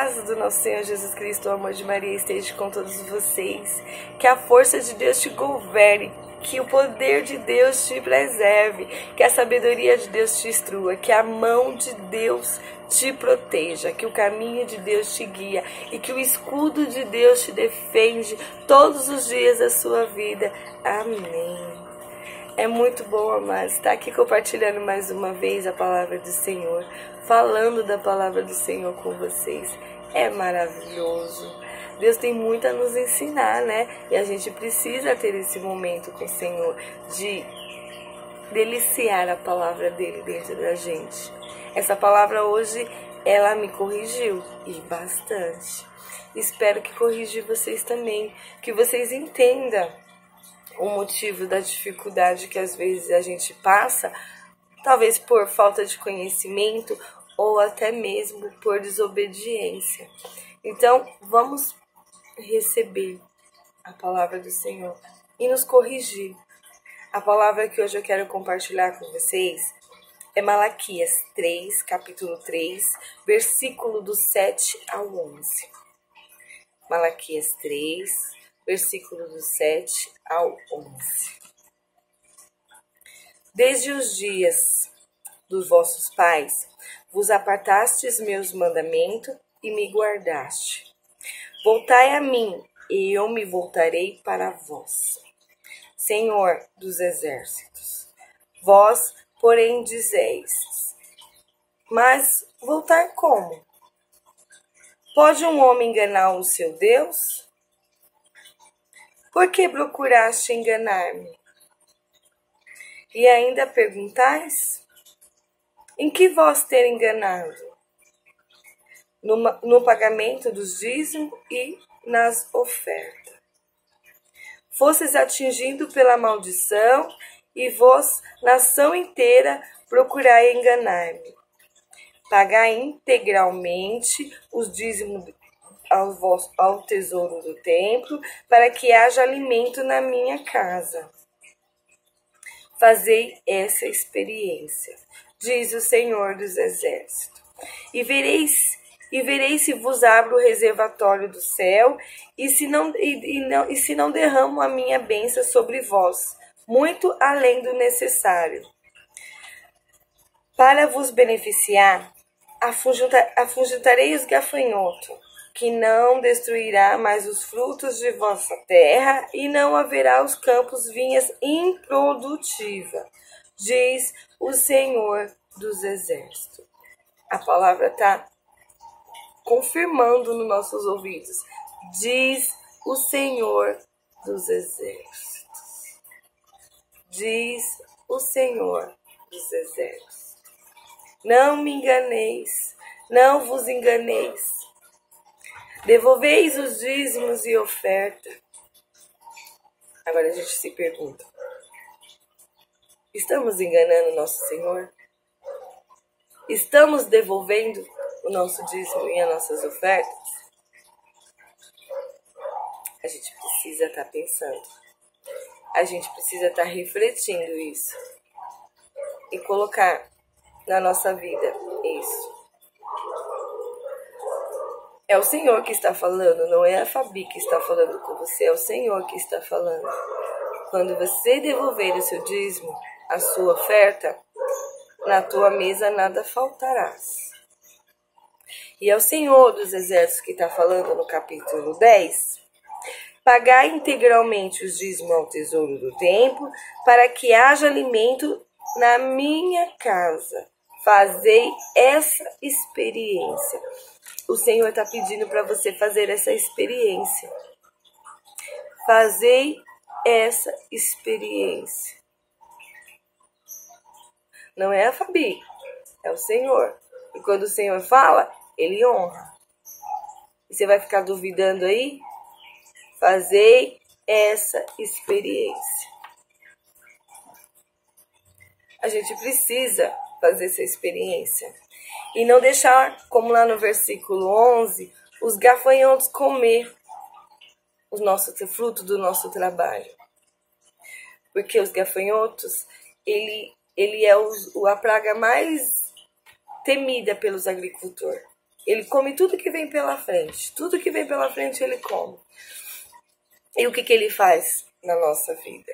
paz do nosso Senhor Jesus Cristo, o amor de Maria esteja com todos vocês. Que a força de Deus te governe, que o poder de Deus te preserve, que a sabedoria de Deus te instrua, que a mão de Deus te proteja, que o caminho de Deus te guia e que o escudo de Deus te defende todos os dias da sua vida. Amém. É muito bom, amados, estar aqui compartilhando mais uma vez a palavra do Senhor, falando da palavra do Senhor com vocês. É maravilhoso. Deus tem muito a nos ensinar, né? E a gente precisa ter esse momento com o Senhor de deliciar a palavra dele dentro da gente. Essa palavra hoje, ela me corrigiu, e bastante. Espero que corrija vocês também, que vocês entendam o motivo da dificuldade que às vezes a gente passa, talvez por falta de conhecimento ou até mesmo por desobediência. Então, vamos receber a palavra do Senhor e nos corrigir. A palavra que hoje eu quero compartilhar com vocês é Malaquias 3, capítulo 3, versículo do 7 ao 11. Malaquias 3, versículo do 7 ao 11. Desde os dias dos vossos pais, vos apartastes meus mandamentos e me guardaste. Voltai a mim, e eu me voltarei para vós. Senhor dos exércitos, vós, porém, dizeis, mas voltar como? Pode um homem enganar o seu Deus? Por que procuraste enganar-me? E ainda perguntais? Em que vós ter enganado? No pagamento dos dízimos e nas ofertas. Fostes atingido pela maldição, e vós, nação inteira, procurai enganar-me. Pagai integralmente os dízimos ao tesouro do templo, para que haja alimento na minha casa. Fazei essa experiência, diz o Senhor dos Exércitos, e vereis se vos abro o reservatório do céu, e se não derramo a minha bênção sobre vós, muito além do necessário. Para vos beneficiar, afugentarei os gafanhotos, que não destruirá mais os frutos de vossa terra, e não haverá os campos vinhas improdutivas, diz o Senhor dos Exércitos. A palavra está confirmando nos nossos ouvidos. Diz o Senhor dos Exércitos. Diz o Senhor dos Exércitos. Não me enganeis, não vos enganeis. Devolveis os dízimos e oferta. Agora a gente se pergunta: estamos enganando nosso Senhor? Estamos devolvendo o nosso dízimo e as nossas ofertas? A gente precisa estar pensando. A gente precisa estar refletindo isso. E colocar na nossa vida isso. É o Senhor que está falando, não é a Fabi que está falando com você, é o Senhor que está falando. Quando você devolver o seu dízimo, a sua oferta, na tua mesa nada faltará. E é o Senhor dos Exércitos que está falando no capítulo 10. Pagai integralmente os dízimos ao tesouro do templo, para que haja alimento na minha casa. Fazei essa experiência. O Senhor está pedindo para você fazer essa experiência. Fazei essa experiência. Não é a Fabi, é o Senhor. E quando o Senhor fala, Ele honra. E você vai ficar duvidando aí? Fazei essa experiência. A gente precisa fazer essa experiência. E não deixar, como lá no versículo 11, os gafanhotos comer o fruto do nosso trabalho. Porque os gafanhotos, ele é a praga mais temida pelos agricultores. Ele come tudo que vem pela frente. Tudo que vem pela frente ele come. E o que ele faz na nossa vida?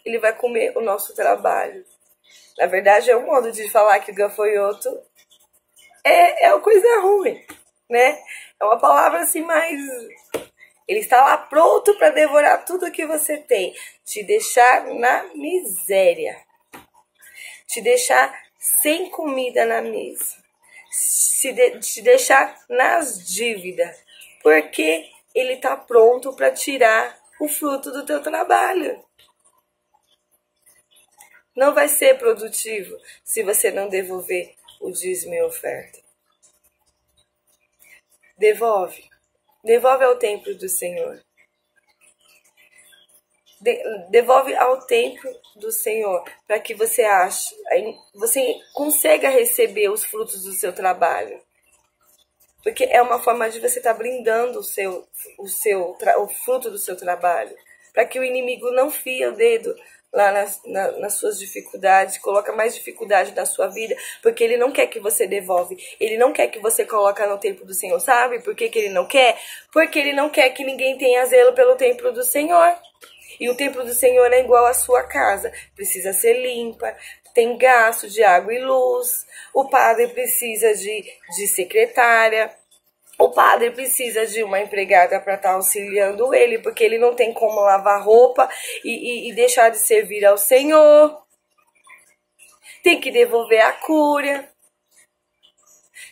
Ele vai comer o nosso trabalho. Na verdade, é um modo de falar que o gafanhoto é uma coisa ruim, né? É uma palavra assim mais... Ele está lá pronto para devorar tudo que você tem. Te deixar na miséria. Te deixar sem comida na mesa. Te deixar nas dívidas. Porque ele está pronto para tirar o fruto do teu trabalho. Não vai ser produtivo se você não devolver o dízimo e oferta. Devolve. Devolve ao templo do Senhor. Devolve ao templo do Senhor para que você consiga receber os frutos do seu trabalho. Porque é uma forma de você estar brindando o fruto do seu trabalho. Para que o inimigo não fie o dedo lá nas suas dificuldades, coloca mais dificuldade na sua vida, porque ele não quer que você devolve, ele não quer que você coloque no templo do Senhor, sabe? Por que ele não quer? Porque ele não quer que ninguém tenha zelo pelo templo do Senhor. E o templo do Senhor é igual à sua casa, precisa ser limpa, tem gasto de água e luz, o padre precisa de secretária, o padre precisa de uma empregada para estar auxiliando ele, porque ele não tem como lavar roupa e deixar de servir ao Senhor. Tem que devolver a cúria.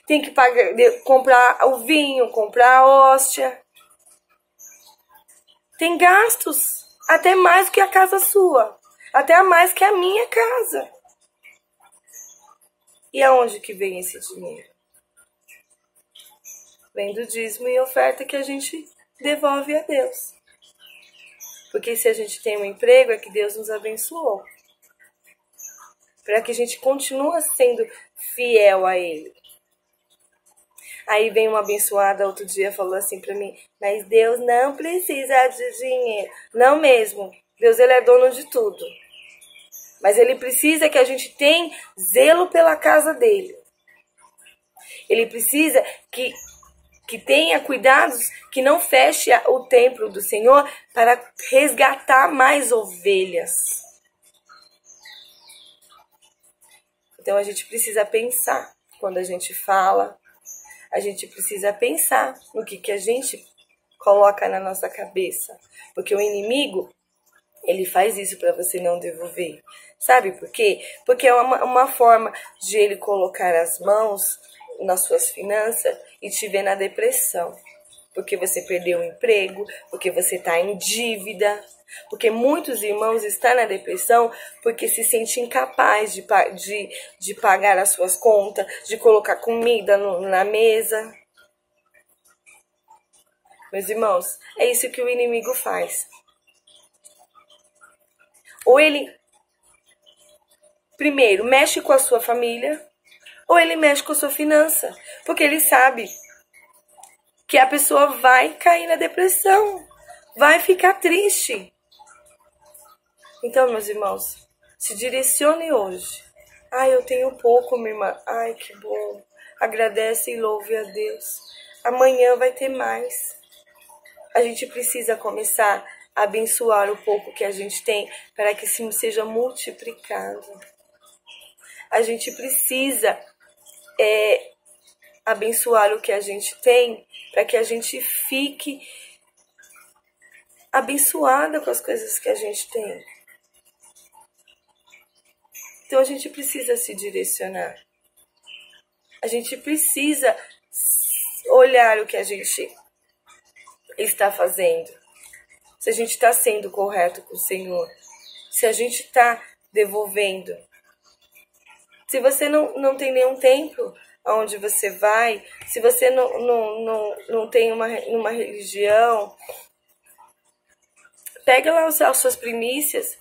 Tem que comprar o vinho, comprar a hóstia. Tem gastos, até mais que a casa sua, até mais que a minha casa. E aonde que vem esse dinheiro? Vem do dízimo e oferta que a gente devolve a Deus. Porque se a gente tem um emprego, é que Deus nos abençoou. Para que a gente continue sendo fiel a Ele. Aí vem uma abençoada outro dia falou assim para mim, mas Deus não precisa de dinheiro. Não mesmo. Deus ele é dono de tudo. Mas Ele precisa que a gente tenha zelo pela casa dEle. Ele precisa que tenha cuidados, que não feche o templo do Senhor para resgatar mais ovelhas. Então a gente precisa pensar quando a gente fala, a gente precisa pensar no que a gente coloca na nossa cabeça. Porque o inimigo, ele faz isso para você não devolver. Sabe por quê? Porque é uma forma de ele colocar as mãos nas suas finanças e te ver na depressão. Porque você perdeu o emprego, porque você está em dívida. Porque muitos irmãos estão na depressão porque se sentem incapazes de pagar as suas contas, de colocar comida na mesa. Meus irmãos, é isso que o inimigo faz. Ou ele, primeiro, mexe com a sua família, ou ele mexe com a sua finança. Porque ele sabe que a pessoa vai cair na depressão, vai ficar triste. Então, meus irmãos, se direcione hoje. Ai, eu tenho pouco, minha irmã. Ai, que bom. Agradece e louve a Deus. Amanhã vai ter mais. A gente precisa começar a abençoar o pouco que a gente tem para que sim seja multiplicado. A gente precisa abençoar o que a gente tem para que a gente fique abençoada com as coisas que a gente tem. Então a gente precisa se direcionar. A gente precisa olhar o que a gente está fazendo. Se a gente está sendo correto com o Senhor. Se a gente está devolvendo. Se você não tem nenhum templo onde você vai, se você não tem uma religião, pega lá as suas primícias,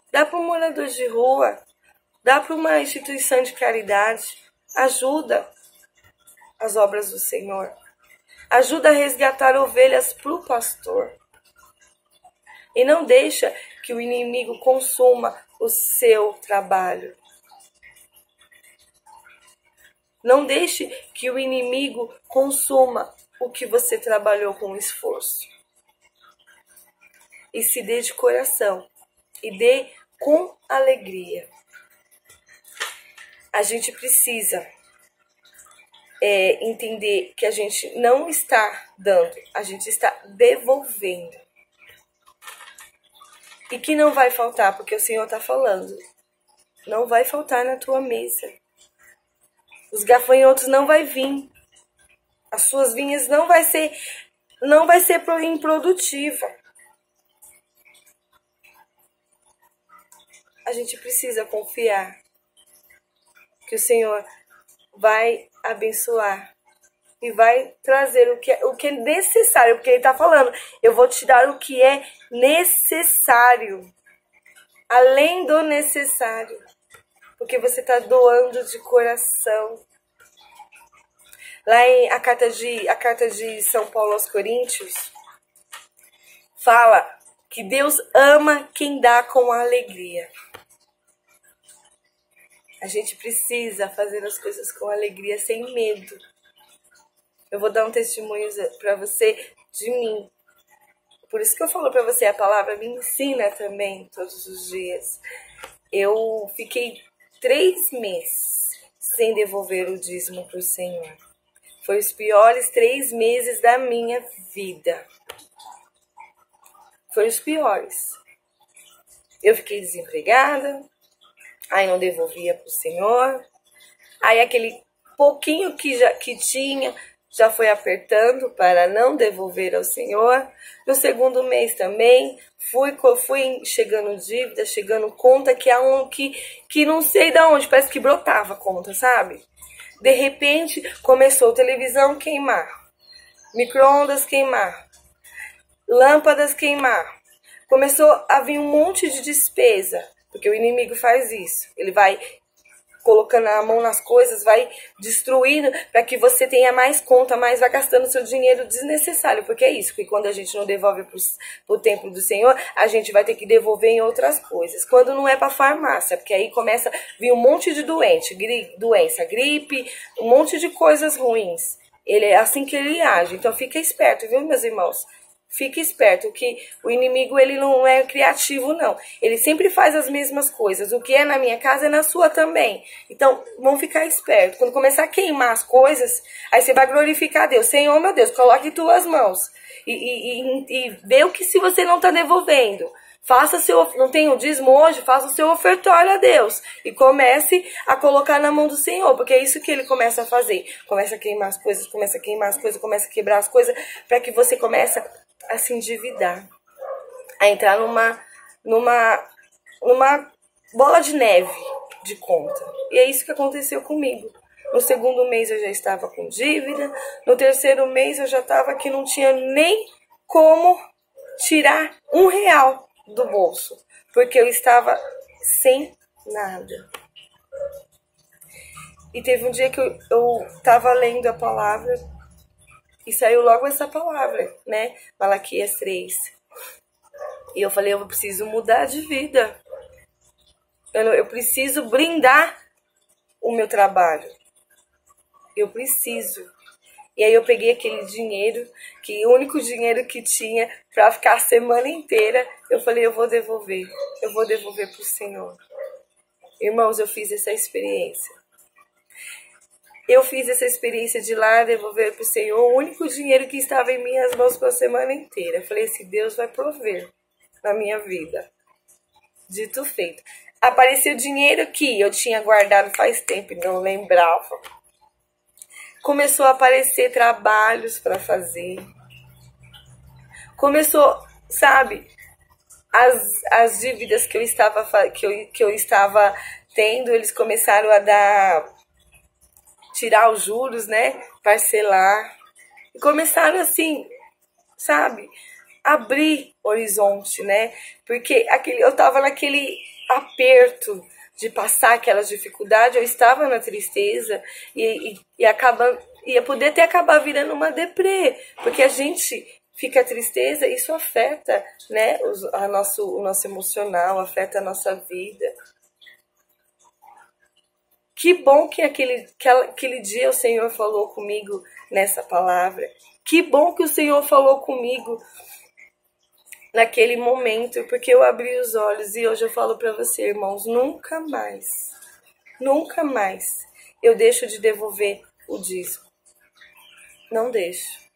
dá para um morador de rua, dá para uma instituição de caridade, ajuda as obras do Senhor, ajuda a resgatar ovelhas para o pastor. E não deixa que o inimigo consuma o seu trabalho. Não deixe que o inimigo consuma o que você trabalhou com esforço. E se dê de coração. E dê com alegria. A gente precisa entender que a gente não está dando, a gente está devolvendo. E que não vai faltar, porque o Senhor está falando. Não vai faltar na tua mesa. Os gafanhotos não vai vir. As suas vinhas não vai ser improdutiva. A gente precisa confiar que o Senhor vai abençoar e vai trazer o que é necessário, porque Ele está falando, eu vou te dar o que é necessário, além do necessário, porque você está doando de coração. Lá em a carta de São Paulo aos Coríntios, fala que Deus ama quem dá com alegria. A gente precisa fazer as coisas com alegria, sem medo. Eu vou dar um testemunho para você de mim. Por isso que eu falo para você, a palavra me ensina também todos os dias. Eu fiquei 3 meses sem devolver o dízimo para o Senhor. Foi os piores 3 meses da minha vida. Foi os piores. Eu fiquei desempregada. Aí não devolvia para o Senhor. Aí aquele pouquinho que tinha já foi apertando para não devolver ao Senhor. No segundo mês também fui chegando dívida, chegando conta que não sei de onde, parece que brotava a conta, sabe? De repente começou televisão queimar, micro-ondas queimar, lâmpadas queimar. Começou a vir um monte de despesa. Porque o inimigo faz isso. Ele vai colocando a mão nas coisas, vai destruindo para que você tenha mais conta, mais vai gastando seu dinheiro desnecessário. Porque é isso, que quando a gente não devolve para o templo do Senhor, a gente vai ter que devolver em outras coisas. Quando não é para farmácia, porque aí começa a vir um monte de doença, gripe, um monte de coisas ruins. Ele é assim que ele age. Então fica esperto, viu, meus irmãos? Fique esperto, que o inimigo ele não é criativo, não. Ele sempre faz as mesmas coisas. O que é na minha casa é na sua também. Então, vamos ficar esperto. Quando começar a queimar as coisas, aí você vai glorificar a Deus. Senhor, meu Deus, coloque em tuas mãos. E vê o que se você não está devolvendo. Não tem o dízimo hoje, faça o seu ofertório a Deus. E comece a colocar na mão do Senhor, porque é isso que ele começa a fazer. Começa a queimar as coisas, começa a quebrar as coisas, para que você comece a se endividar, a entrar numa bola de neve de conta. E é isso que aconteceu comigo. No segundo mês eu já estava com dívida, no terceiro mês eu já estava que não tinha nem como tirar R$1 do bolso, porque eu estava sem nada. E teve um dia que eu estava lendo a palavra e saiu logo essa palavra, né? Malaquias 3. E eu falei, eu preciso mudar de vida. Eu preciso brindar o meu trabalho. Eu preciso. E aí eu peguei aquele dinheiro, que o único dinheiro que tinha para ficar a semana inteira, eu falei, eu vou devolver para o Senhor. Irmãos, eu fiz essa experiência. Eu fiz essa experiência de ir lá devolver para o Senhor o único dinheiro que estava em minhas mãos para a semana inteira. Eu falei, esse Deus vai prover na minha vida. Dito feito. Apareceu dinheiro que eu tinha guardado faz tempo e não lembrava. Começou a aparecer trabalhos para fazer. Começou, sabe, as dívidas que eu estava tendo, eles começaram a tirar os juros, né? Parcelar. E começaram assim, sabe? Abrir horizonte, né? Porque eu estava naquele aperto de passar aquelas dificuldades, eu estava na tristeza ia poder até acabar virando uma deprê, porque a gente fica tristeza, isso afeta, né? O nosso emocional, afeta a nossa vida. Que bom que aquele dia o Senhor falou comigo nessa palavra. Que bom que o Senhor falou comigo naquele momento, porque eu abri os olhos e hoje eu falo para você, irmãos, nunca mais eu deixo de devolver o dízimo. Não deixo.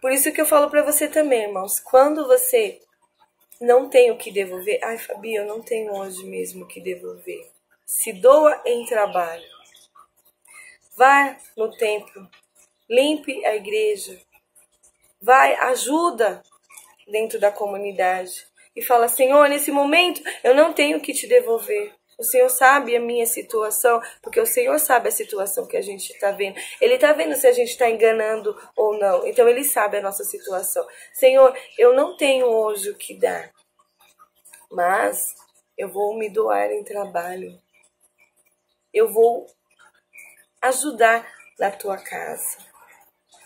Por isso que eu falo para você também, irmãos, quando você não tem o que devolver, ai, Fabi, eu não tenho hoje mesmo o que devolver. Se doa em trabalho. Vá no templo, limpe a igreja. Vai, ajuda dentro da comunidade. E fala, Senhor, nesse momento eu não tenho o que te devolver. O Senhor sabe a minha situação, porque o Senhor sabe a situação que a gente está vendo. Ele está vendo se a gente está enganando ou não. Então, Ele sabe a nossa situação. Senhor, eu não tenho hoje o que dar, mas eu vou me doar em trabalho. Eu vou ajudar na tua casa.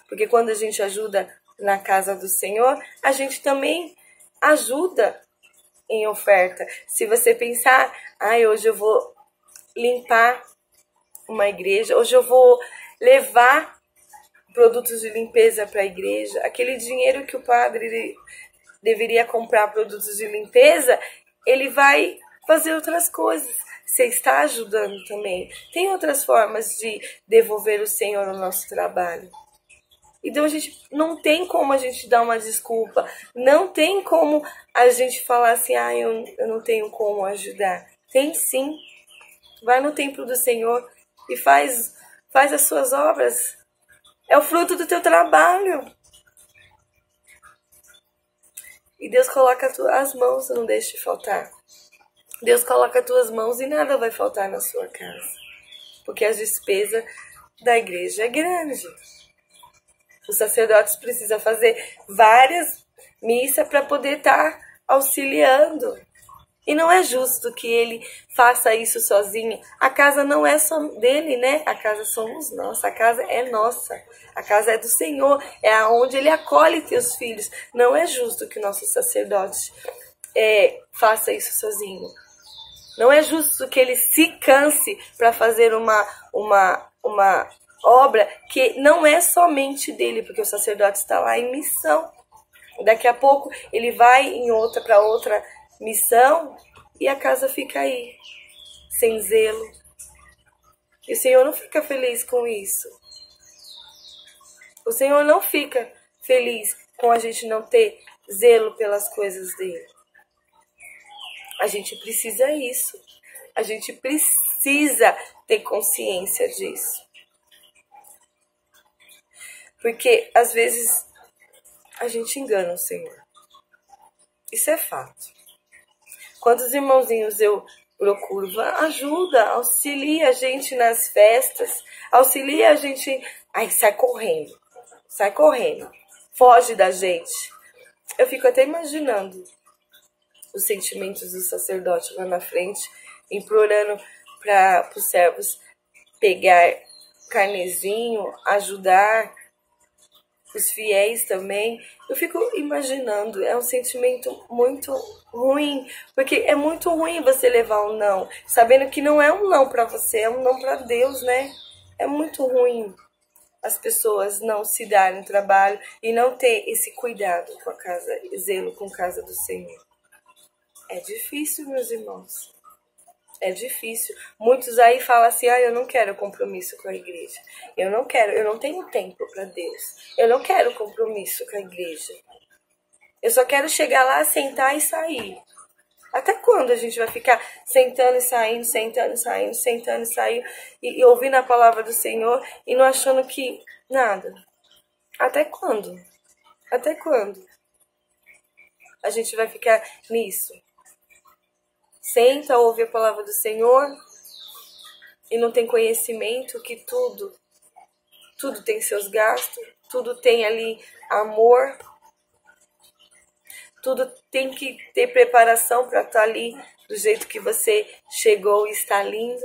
Porque quando a gente ajuda na casa do Senhor, a gente também ajuda em oferta. Se você pensar, hoje eu vou limpar uma igreja, hoje eu vou levar produtos de limpeza para a igreja, aquele dinheiro que o padre deveria comprar produtos de limpeza, ele vai fazer outras coisas. Você está ajudando também. Tem outras formas de devolver o Senhor no nosso trabalho. Então, a gente não tem como a gente dar uma desculpa. Não tem como a gente falar assim, eu não tenho como ajudar. Tem sim. Vai no templo do Senhor e faz as suas obras. É o fruto do teu trabalho. E Deus coloca as mãos, não deixe de faltar. Deus coloca as tuas mãos e nada vai faltar na sua casa. Porque as despesas da igreja é grande. Os sacerdotes precisam fazer várias missas para poder estar auxiliando. E não é justo que ele faça isso sozinho. A casa não é só dele, né? A casa somos nós, a casa é nossa. A casa é do Senhor, é aonde ele acolhe teus filhos. Não é justo que o nosso sacerdote faça isso sozinho. Não é justo que ele se canse para fazer uma obra que não é somente dele, porque o sacerdote está lá em missão. Daqui a pouco ele vai para outra missão e a casa fica aí, sem zelo. E o Senhor não fica feliz com isso. O Senhor não fica feliz com a gente não ter zelo pelas coisas dele. A gente precisa isso. A gente precisa ter consciência disso. Porque, às vezes, a gente engana o Senhor. Isso é fato. Quantos irmãozinhos eu procuro? Ajuda, auxilia a gente nas festas. Auxilia a gente... sai correndo. Sai correndo. Foge da gente. Eu fico até imaginando os sentimentos do sacerdote lá na frente, implorando para os servos pegar carnezinho, ajudar os fiéis também. Eu fico imaginando, é um sentimento muito ruim, porque é muito ruim você levar um não, sabendo que não é um não para você, é um não para Deus, né? É muito ruim as pessoas não se darem trabalho e não ter esse cuidado com a casa, zelo com a casa do Senhor. É difícil, meus irmãos. É difícil. Muitos aí falam assim, eu não quero compromisso com a igreja. Eu não tenho tempo para Deus. Eu não quero compromisso com a igreja. Eu só quero chegar lá, sentar e sair. Até quando a gente vai ficar sentando e saindo, sentando e saindo, sentando e saindo, e ouvindo a palavra do Senhor e não achando que nada? Até quando? Até quando a gente vai ficar nisso? Senta, ouve a palavra do Senhor e não tem conhecimento que tudo tem seus gastos, tudo tem ali amor, tudo tem que ter preparação para estar ali do jeito que você chegou e está lindo.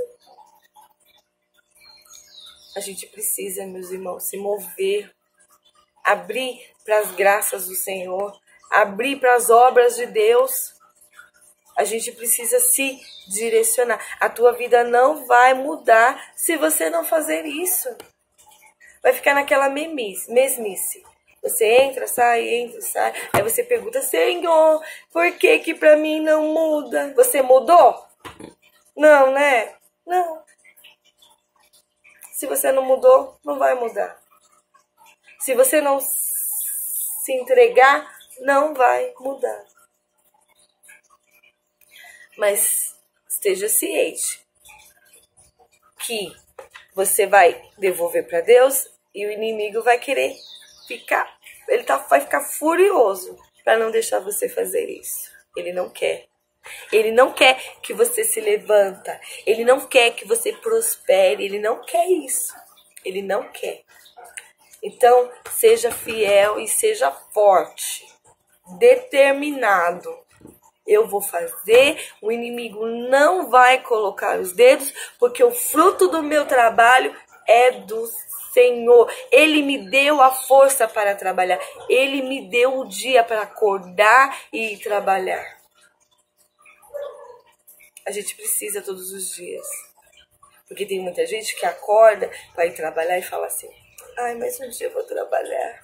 A gente precisa, meus irmãos, se mover, abrir para as graças do Senhor, abrir para as obras de Deus. A gente precisa se direcionar. A tua vida não vai mudar se você não fazer isso. Vai ficar naquela mesmice. Você entra, sai. Aí você pergunta, Senhor, por que que pra mim não muda? Você mudou? Não, né? Não. Se você não mudou, não vai mudar. Se você não se entregar, não vai mudar. Mas esteja ciente que você vai devolver para Deus e o inimigo vai querer ficar, vai ficar furioso para não deixar você fazer isso. Ele não quer. Ele não quer que você se levanta. Ele não quer que você prospere. Ele não quer isso. Ele não quer. Então, seja fiel e seja forte. Determinado. Eu vou fazer, o inimigo não vai colocar os dedos, porque o fruto do meu trabalho é do Senhor. Ele me deu a força para trabalhar. Ele me deu o dia para acordar e ir trabalhar. A gente precisa todos os dias. Porque tem muita gente que acorda para ir trabalhar e fala assim, ai, mas um dia eu vou trabalhar.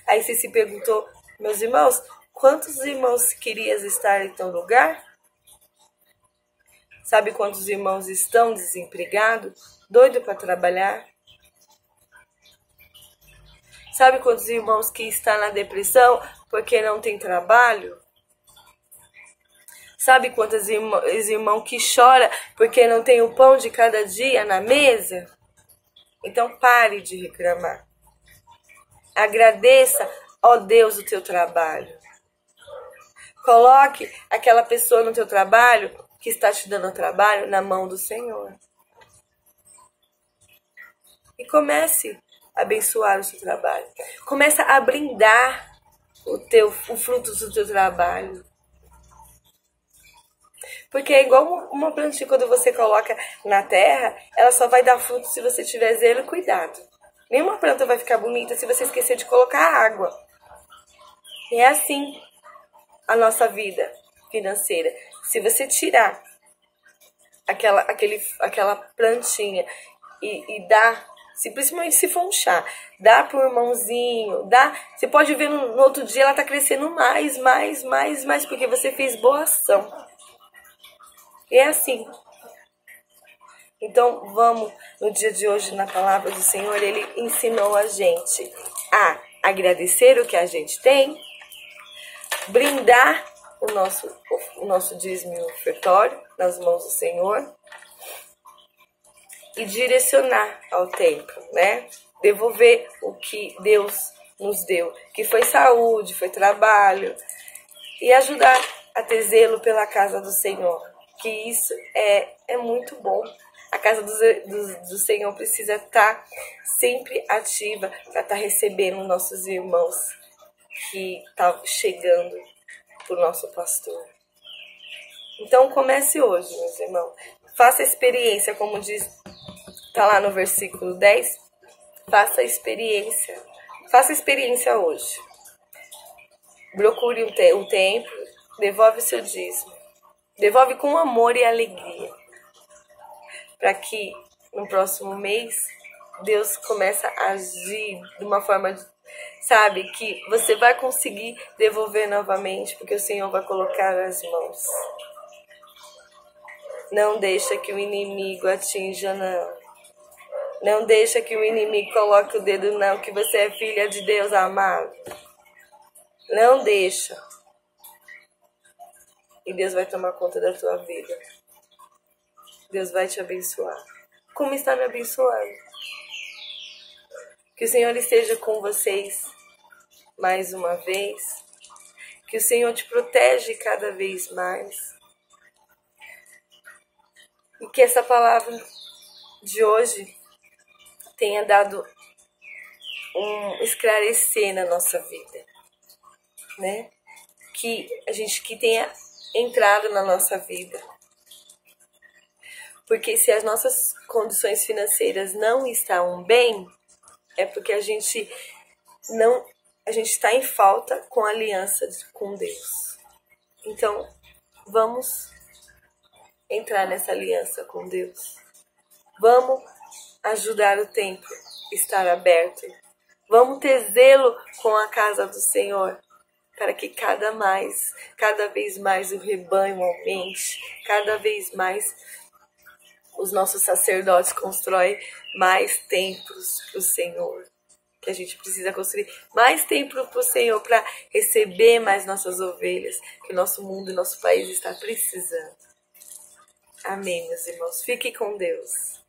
Aí você se perguntou, meus irmãos, quantos irmãos querias estar em teu lugar? Sabe quantos irmãos estão desempregados, doido para trabalhar? Sabe quantos irmãos que estão na depressão porque não tem trabalho? Sabe quantos irmãos que choram porque não tem o pão de cada dia na mesa? Então pare de reclamar. Agradeça, ó Deus, o teu trabalho. Coloque aquela pessoa no teu trabalho que está te dando o trabalho na mão do Senhor. E comece a abençoar o seu trabalho. Comece a brindar o fruto do teu trabalho. Porque é igual uma plantinha, quando você coloca na terra, ela só vai dar fruto se você tiver zelo e cuidado. Nenhuma planta vai ficar bonita se você esquecer de colocar água. E é assim a nossa vida financeira. Se você tirar aquela plantinha e dar, principalmente se for um chá, dá pro irmãozinho, você pode ver no outro dia ela tá crescendo mais, porque você fez boa ação. E é assim. Então, vamos, no dia de hoje, na palavra do Senhor, Ele ensinou a gente a agradecer o que a gente tem, brindar o nosso dízimo e ofertório nas mãos do Senhor e direcionar ao templo, né? Devolver o que Deus nos deu, que foi saúde, foi trabalho, e ajudar a ter zelo pela casa do Senhor. Que isso é muito bom. A casa do Senhor precisa estar sempre ativa para estar recebendo nossos irmãos que estão chegando para o nosso pastor. Então comece hoje, meus irmãos. Faça a experiência, como diz, está lá no versículo 10. Faça a experiência. Faça a experiência hoje. Procure um templo, devolve o seu dízimo. Devolve com amor e alegria. Para que no próximo mês Deus comece a agir de uma forma, sabe, que você vai conseguir devolver novamente, porque o Senhor vai colocar nas mãos. Não deixa que o inimigo atinja, não. Não deixa que o inimigo coloque o dedo, não, que você é filha de Deus amado. Não deixa. E Deus vai tomar conta da tua vida. Deus vai te abençoar. Como está me abençoando? Que o Senhor esteja com vocês mais uma vez. Que o Senhor te protege cada vez mais. E que essa palavra de hoje tenha dado um esclarecer na nossa vida, né? Que tenha entrado na nossa vida. Porque se as nossas condições financeiras não estão bem, é porque a gente está em falta com a aliança com Deus. Então, Vamos entrar nessa aliança com Deus. Vamos ajudar o templo a estar aberto. Vamos ter zelo com a casa do Senhor, para que cada vez mais o rebanho aumente, cada vez mais os nossos sacerdotes constroem mais templos para o Senhor. Que a gente precisa construir mais templos para o Senhor, para receber mais nossas ovelhas, que o nosso mundo e nosso país está precisando. Amém, meus irmãos. Fiquem com Deus.